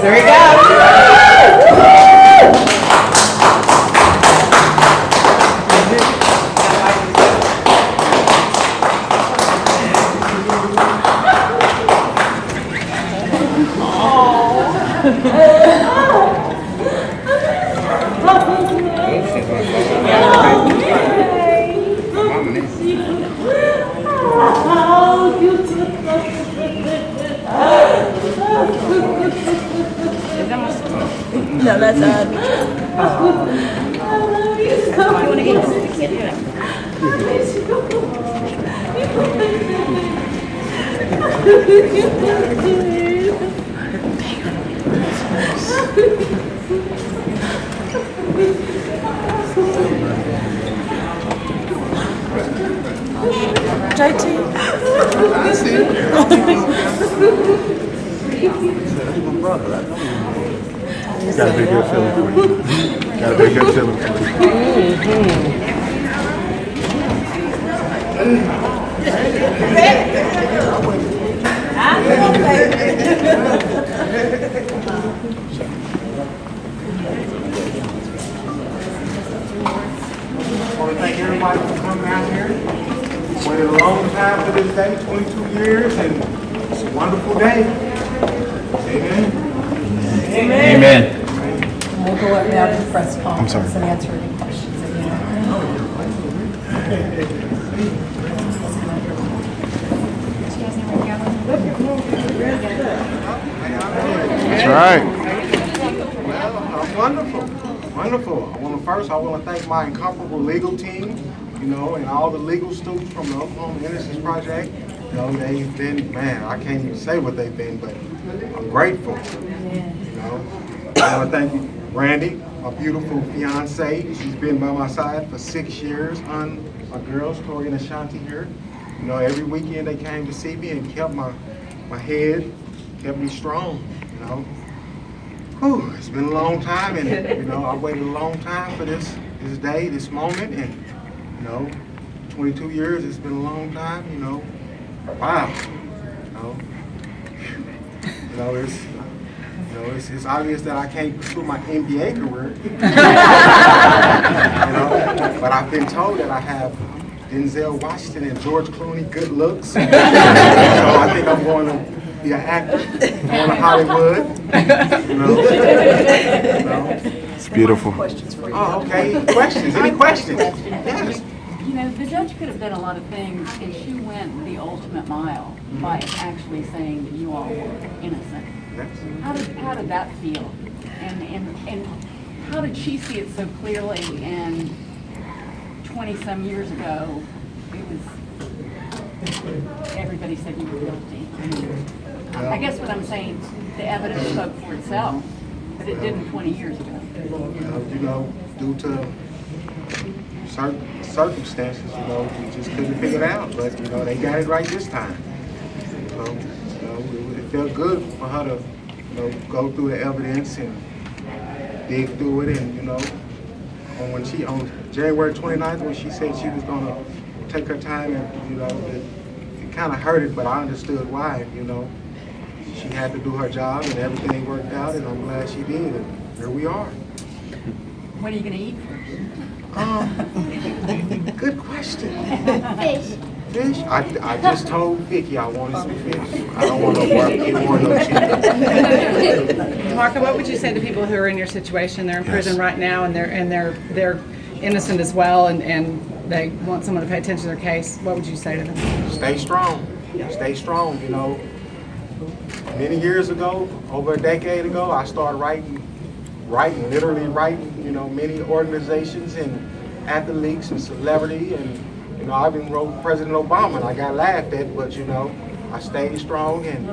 There you go. No, that's JT. Gotta be a good feeling for you. Gotta be a good feeling for I want to thank everybody for coming out here. Waited a long time for this day, 22 years, and it's a wonderful day. Amen. Amen. We'll go up now to the press conference sorry. and answer any questions that you That's right. Well, wonderful. Wonderful. I want to thank my incomparable legal team, and all the legal students from the Oklahoma Innocence Project. They've been, man, I can't even say what they've been, but I'm grateful. I want to thank Randy, my beautiful fiance. She's been by my side for 6 years. My girls, Tori and Ashanti here. Every weekend they came to see me and kept my head, kept me strong. Whew, it's been a long time, and I waited a long time for this day, this moment, and 22 years. It's been a long time. Wow. It's obvious that I can't pursue my NBA career. But I've been told that I have Denzel Washington and George Clooney good looks. So I think I'm going to be an actor, going to Hollywood. It's beautiful. questions for you. Oh, okay. Questions? Any questions? Yes. The judge could have done a lot of things, and she went the ultimate mile by actually saying that you all were innocent. How did that feel? And how did she see it so clearly? And 20-some years ago, it was everybody said you were guilty. I guess what I'm saying, the evidence spoke for itself, but it didn't 20 years ago. Due to certain circumstances, we just couldn't figure it out. But they got it right this time. So, it felt good for her to, go through the evidence and dig through it. And on January 29th, when she said she was gonna take her time, and it kind of hurted, but I understood why. She had to do her job, and everything worked out, and I'm glad she did. And here we are. What are you going to eat first? Good question. Fish? I just told Vicky I wanted some fish. I don't want no barbecue or no chicken. Marco, what would you say to people who are in your situation? They're in prison right now, and they're innocent as well, and they want someone to pay attention to their case. What would you say to them? Stay strong. Stay strong. Many years ago, over a decade ago, I started literally writing, many organizations and athletes and celebrity, and I even wrote President Obama, and I got laughed at, but I stayed strong, and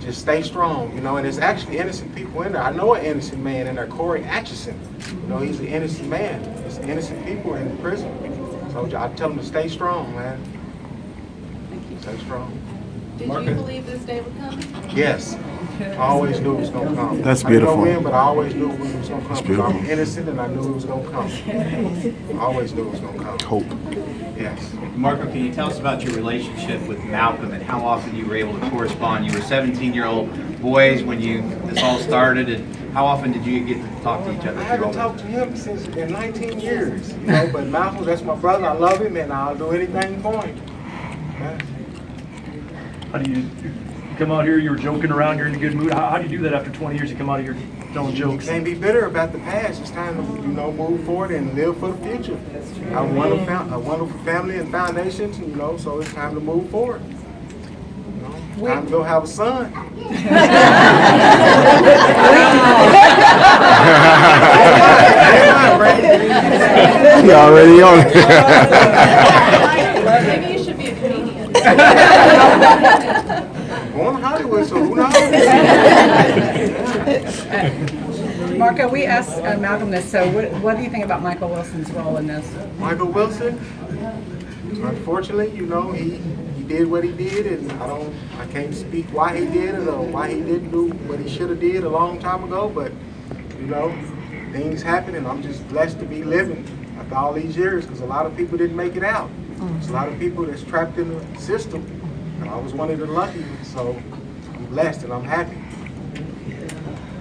just stay strong, and there's actually innocent people in there. I know an innocent man in there, Corey Atchison. He's an innocent man. There's innocent people in prison. So I tell them to stay strong, man. Stay strong. Did you believe this day would come? Yes. I always knew it was going to come. That's beautiful. I didn't know when, but I always knew it was going to come. That's beautiful. I'm innocent, and I knew it was going to come. I always knew it was going to come. Hope. Yes. Marco, can you tell us about your relationship with Malcolm and how often you were able to correspond? You were a 17-year-old boys when this all started, and how often did you get to talk to each other? I haven't talked to him since in 19 years, you know, but Malcolm, that's my brother. I love him, and I'll do anything for him. Yeah. How do you come out here, you're joking around, you're in a good mood? How do you do that after 20 years? You come out here telling jokes? You can't be bitter about the past. It's time to, move forward and live for the future. I have a wonderful family and foundations, so it's time to move forward. Time to go have a son. He already on it. Maybe you should be a comedian. Going to Hollywood, so who knows? Marco, we asked Malcolm this, so what do you think about Michael Wilson's role in this? Michael Wilson, unfortunately, he did what he did, and I can't speak why he did it or why he didn't do what he should have did a long time ago, but, things happen, and I'm just blessed to be living after all these years, because a lot of people didn't make it out. There's a lot of people that's trapped in the system, and I was one of the lucky ones, so I'm blessed and I'm happy.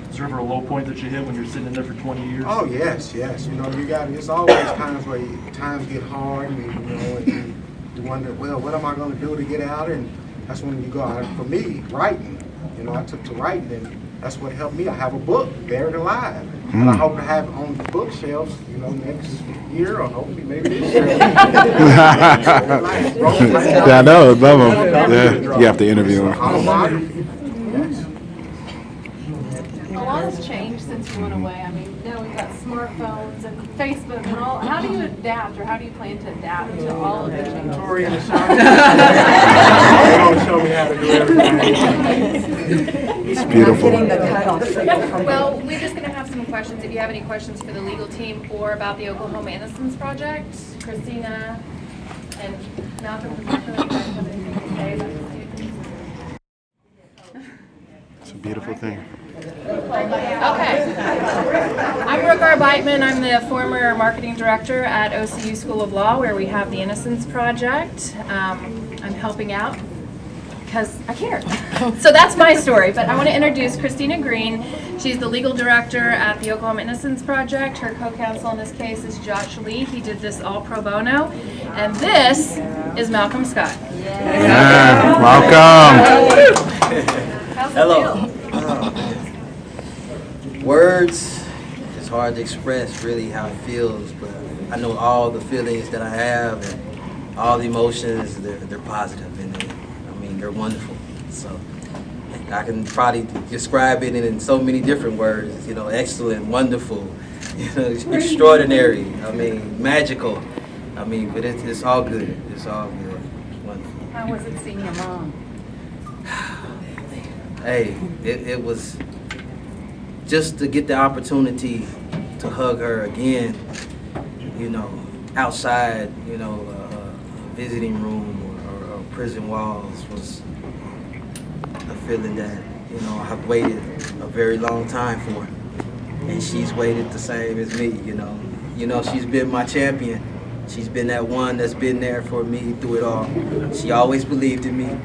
Is there ever a low point that you hit when you're sitting in there for 20 years? Oh, yes. It's always times where times get hard, and, and you wonder, well, what am I going to do to get out? And that's when you go out. For me, writing, I took to writing, and that's what helped me. I have a book, Buried Alive, and I hope to have it on the bookshelves, next year, or hopefully maybe this year. Yeah, I know, love him. Yeah, you have to interview him. Autobiography. Yes. A lot has changed since you went away. I mean, now we've got smartphones and Facebook and all. How do you adapt, or how do you plan to adapt to all of the changes? Tori in the shop. They don't show me how to do everything. It's beautiful. Well, we're just going to have some questions. If you have any questions for the legal team or about the Oklahoma Innocence Project, Christina and Malcolm, you guys have anything to say about the students? It's a beautiful thing. Okay. I'm Rukar Beitman. I'm the former marketing director at OCU School of Law, where we have the Innocence Project. I'm helping out because I care. So that's my story. But I want to introduce Christina Green. She's the legal director at the Oklahoma Innocence Project. Her co-counsel in this case is Josh Lee. He did this all pro bono. And this is Malcolm Scott. Yeah, welcome. How's Hello. Words, it's hard to express really how it feels, but I know all the feelings that I have and all the emotions, they're positive and they're wonderful. So I can probably describe it in so many different words, excellent, wonderful, extraordinary, magical. But it's all good. It's all good. It's wonderful. How was it seeing your mom? Hey, it was just to get the opportunity to hug her again, outside, a visiting room or prison walls was a feeling that, I've waited a very long time for. And she's waited the same as me, she's been my champion. She's been that one that's been there for me through it all. She always believed in me.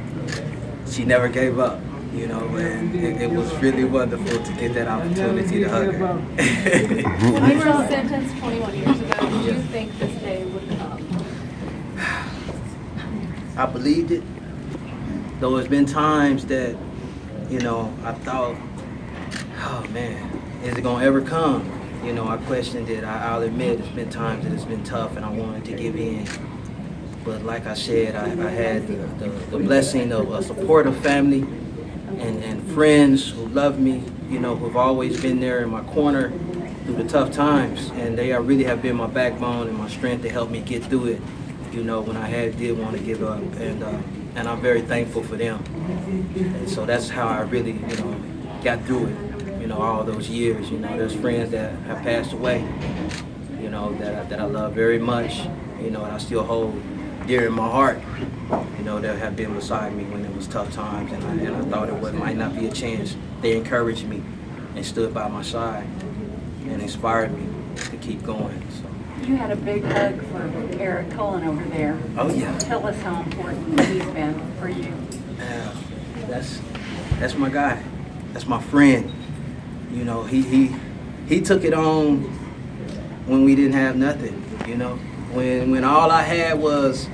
She never gave up. And it was really wonderful to get that opportunity to hug her. When you were sentenced 21 years ago, did you think this day would come? I believed it, though there's been times that, I thought, oh man, is it gonna ever come? I questioned it. I'll admit it's been times that it's been tough and I wanted to give in. But like I said, I had the blessing of a supportive family and friends who love me, who've always been there in my corner through the tough times. And they really have been my backbone and my strength to help me get through it, when I did want to give up. And I'm very thankful for them. And so that's how I really, got through it, all those years. There's friends that have passed away, that I love very much, and I still hold dear in my heart, that have been beside me when it was tough times, and I thought it might not be a chance. They encouraged me and stood by my side and inspired me to keep going. So. You had a big hug for Eric Cullen over there. Oh yeah. Tell us how important he's been for you. That's my guy. that's my friend. You know, he took it on when we didn't have nothing. You know, when all I had was,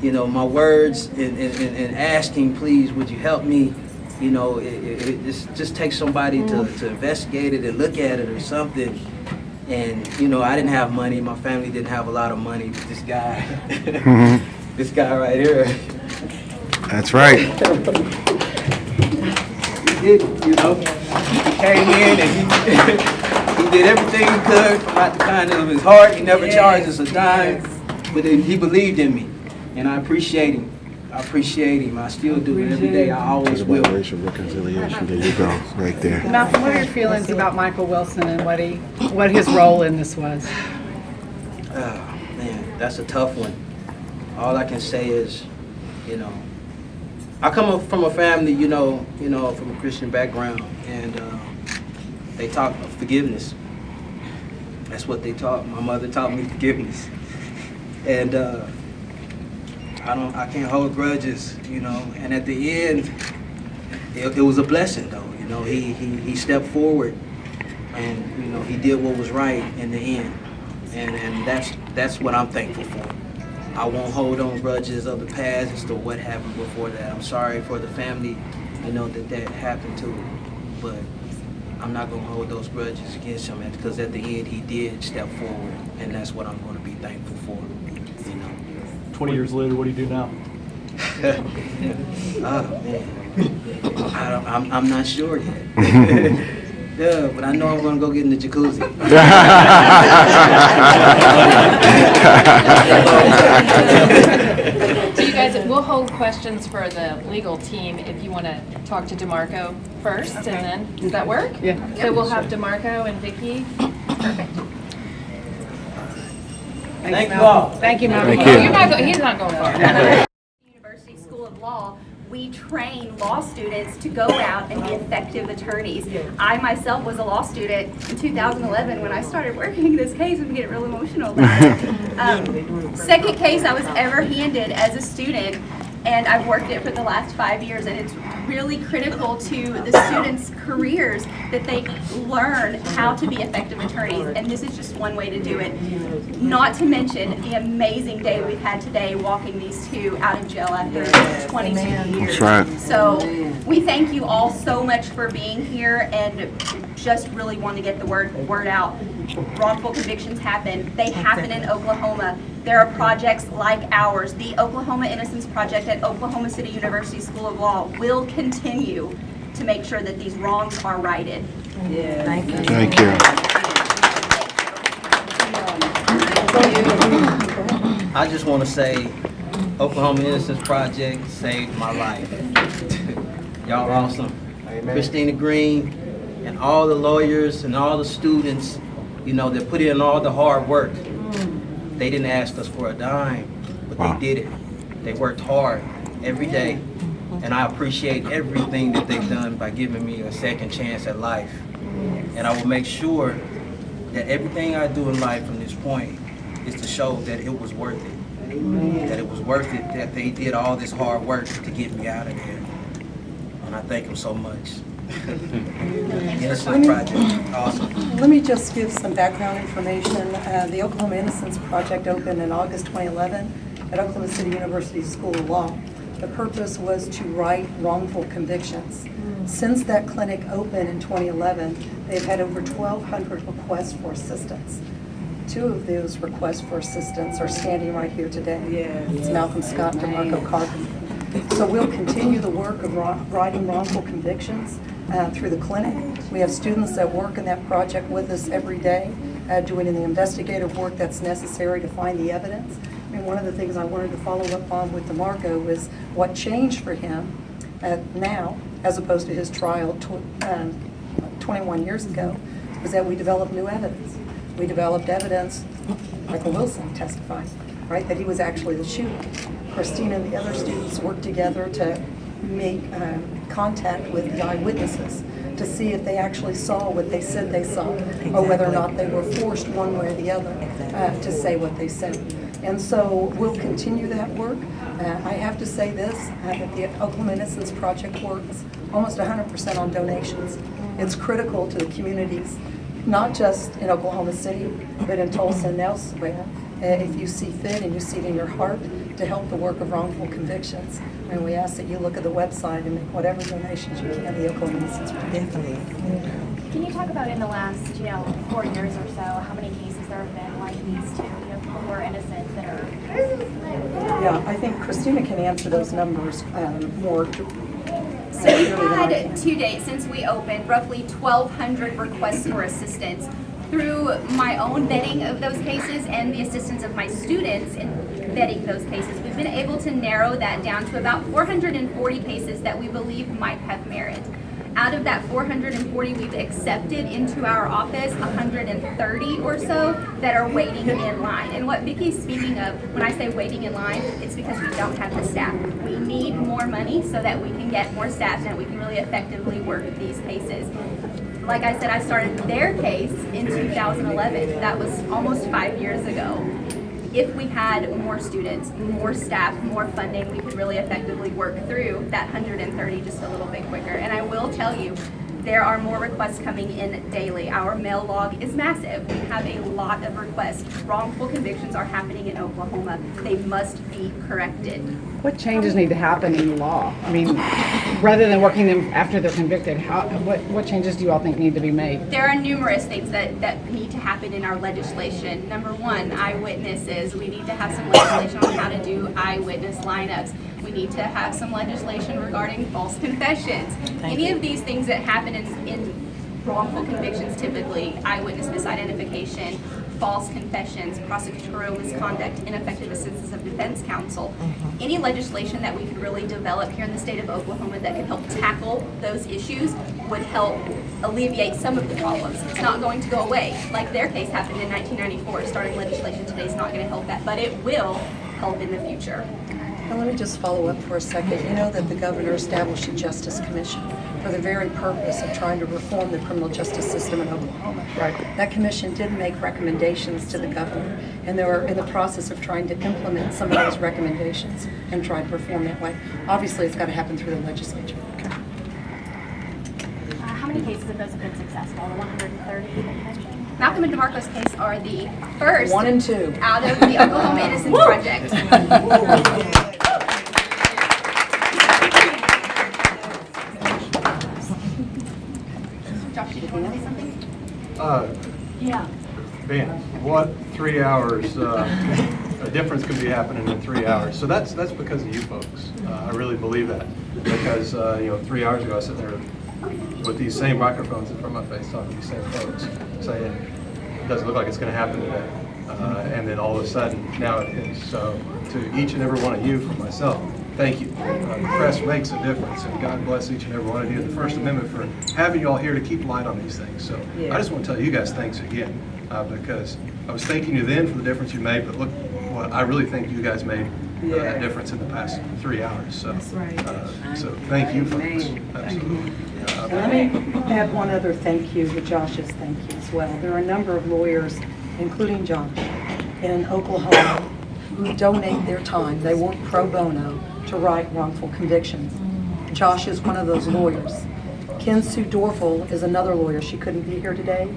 you know, my words and asking, please, would you help me? You know, it just takes somebody to investigate it and look at it or something. And, you know, I didn't have money. My family didn't have a lot of money. But this guy, this guy right here. That's right. He came in and he did everything he could from out the kindness of his heart. He never charged us a dime, but he believed in me. And I appreciate him. I still do. Every day I always will. Racial reconciliation. There you go, right there. Malcolm, what are your feelings about Michael Wilson and what his role in this was? Oh, man, that's a tough one. All I can say is, you know, I come from a family, you know, from a Christian background, and they taught forgiveness. That's what they taught. My mother taught me forgiveness, and I can't hold grudges, you know. And at the end, it was a blessing, though. You know, he stepped forward, and you know, he did what was right in the end, and that's what I'm thankful for. I won't hold on grudges of the past as to what happened before that. I'm sorry for the family, you know, that happened to, but I'm not going to hold those grudges against him because at the end he did step forward, and that's what I'm going to be thankful for, you know. 20 years later, what do you do now? Oh, man. I'm not sure yet. Yeah, but I know I'm going to go get in the jacuzzi. So you guys, we'll hold questions for the legal team if you want to talk to DeMarco first, and then, does that work? Yeah. So we'll have DeMarco and Vicki. Perfect. Thank you all. Thank you, Malcolm. Thank you. He's not going far. University School of Law, we train law students to go out and be effective attorneys. I myself was a law student in 2011 when I started working this case. I'm getting real emotional about it. Second case I was ever handed as a student, and I've worked it for the last 5 years, and it's really critical to the students' careers that they learn how to be effective attorneys, and this is just one way to do it. Not to mention the amazing day we've had today walking these two out of jail after 22 years. That's right. So we thank you all so much for being here, and just really want to get the word out. Wrongful convictions happen. They happen in Oklahoma. There are projects like ours. The Oklahoma Innocence Project at Oklahoma City University School of Law will continue to make sure that these wrongs are righted. Yeah. Thank you. Thank you. I just want to say, Oklahoma Innocence Project saved my life. Y'all are awesome. Amen. Christina Green and all the lawyers and all the students, you know, that put in all the hard work. They didn't ask us for a dime, but Wow. they did it. They worked hard every day, and I appreciate everything that they've done by giving me a second chance at life. And I will make sure that everything I do in life from this point is to show that it was worth it. That it was worth it, that they did all this hard work to get me out of there. And I thank them so much. Innocence Project, awesome. Let me just give some background information. The Oklahoma Innocence Project opened in August 2011 at Oklahoma City University School of Law. The purpose was to right wrongful convictions. Since that clinic opened in 2011, they've had over 1,200 requests for assistance. 2 of those requests for assistance are standing right here today. It's Malcolm Scott and DeMarco Carpenter. So we'll continue the work of righting wrongful convictions through the clinic. We have students that work in that project with us every day, doing the investigative work that's necessary to find the evidence. I mean, one of the things I wanted to follow up on with DeMarco is what changed for him now, as opposed to his trial 21 years ago, is that we developed new evidence. We developed evidence, Michael Wilson testified, right, that he was actually the shooter. Christina and the other students worked together to make contact with the eyewitnesses to see if they actually saw what they said they saw, or whether or not they were forced one way or the other to say what they said. And so we'll continue that work. I have to say this, that the Oklahoma Innocence Project works almost 100% on donations. It's critical to the communities, not just in Oklahoma City, but in Tulsa and elsewhere. If you see fit and you see it in your heart to help the work of wrongful convictions. And we ask that you look at the website and make whatever donations you can to the Oklahoma Innocence Project. Can you talk about in the last, 4 years or so, how many cases there have been like these two, people who are innocent that are... Yeah, I think Christina can answer those numbers more. So we've had to date since we opened roughly 1,200 requests for assistance. Through my own vetting of those cases and the assistance of my students in vetting those cases, we've been able to narrow that down to about 440 cases that we believe might have merit. Out of that 440, we've accepted into our office 130 or so that are waiting in line. And what Vicki's speaking of, when I say waiting in line, it's because we don't have the staff. We need more money so that we can get more staff and we can really effectively work these cases. Like I said, I started their case in 2011. That was almost 5 years ago. If we had more students, more staff, more funding, we could really effectively work through that 130 just a little bit quicker. And I will tell you, there are more requests coming in daily. Our mail log is massive. We have a lot of requests. Wrongful convictions are happening in Oklahoma. They must be corrected. What changes need to happen in the law? I mean, rather than working them after they're convicted, what changes do you all think need to be made? There are numerous things that need to happen in our legislation. Number one, eyewitnesses. We need to have some legislation on how to do eyewitness lineups. We need to have some legislation regarding false confessions. Any of these things that happen in wrongful convictions, typically eyewitness misidentification, false confessions, prosecutorial misconduct, ineffective assistance of defense counsel. Any legislation that we could really develop here in the state of Oklahoma that could help tackle those issues would help alleviate some of the problems. It's not going to go away. Like their case happened in 1994. Starting legislation today is not going to help that, but it will help in the future. And let me just follow up for a second. You know that the governor established a Justice Commission for the very purpose of trying to reform the criminal justice system in Oklahoma. Right. That commission did make recommendations to the governor, and they were in the process of trying to implement some of those recommendations and try to reform that way. Obviously, it's got to happen through the legislature. How many cases of those have been successful? The 130 that you mentioned? Malcolm and DeMarco's case are the first 1 and 2 out of the Oklahoma Innocence Project. Josh, did you want to say something? Yeah. Ben, what 3 hours, a difference can be happening in 3 hours. So that's because of you folks. I really believe that. Because, 3 hours ago I was sitting there with these same microphones in front of my face talking to these same folks saying, it doesn't look like it's going to happen today. And then all of a sudden, now it is. So to each and every one of you, from myself, thank you. The press makes a difference, and God bless each and every one of you. The First Amendment for having you all here to keep light on these things. So I just want to tell you guys thanks again, because I was thanking you then for the difference you made, but look what I really think you guys made that difference in the past 3 hours. So, so thank you, folks. Absolutely. And let me add one other thank you to Josh's thank you as well. There are a number of lawyers, including Josh, in Oklahoma who donate their time. They work pro bono to right wrongful convictions. Josh is one of those lawyers. Ken Sue Dorfel is another lawyer. She couldn't be here today.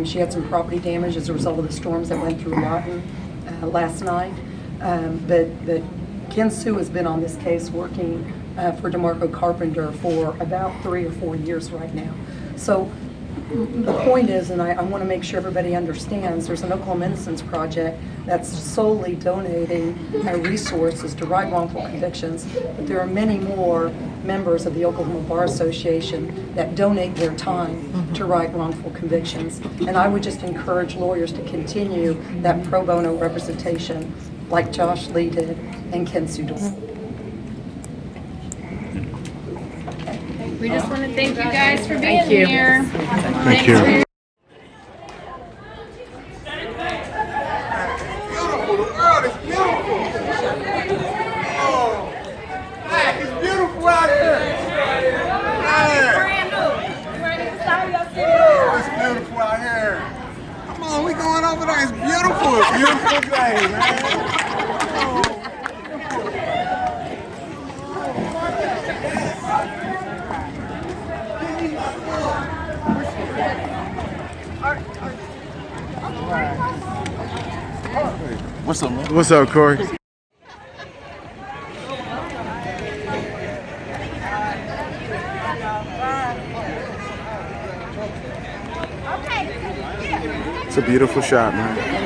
She had some property damage as a result of the storms that went through Lawton last night. But Ken Sue has been on this case working for DeMarco Carpenter for about 3 or 4 years right now. So the point is, and I want to make sure everybody understands, there's an Oklahoma Innocence Project that's solely donating resources to right wrongful convictions, but there are many more members of the Oklahoma Bar Association that donate their time to right wrongful convictions. And I would just encourage lawyers to continue that pro bono representation like Josh Lee did and Ken Sue Dorfel. We just want to thank you guys for being Thank you. here. Thank you. Beautiful. The world is beautiful. Oh, man, it's beautiful out here. Oh, it's beautiful out here. Come on, we going over there. It's beautiful. It's a beautiful day, man. Oh, beautiful. What's up, man? What's up, Corey? It's a beautiful shot, man.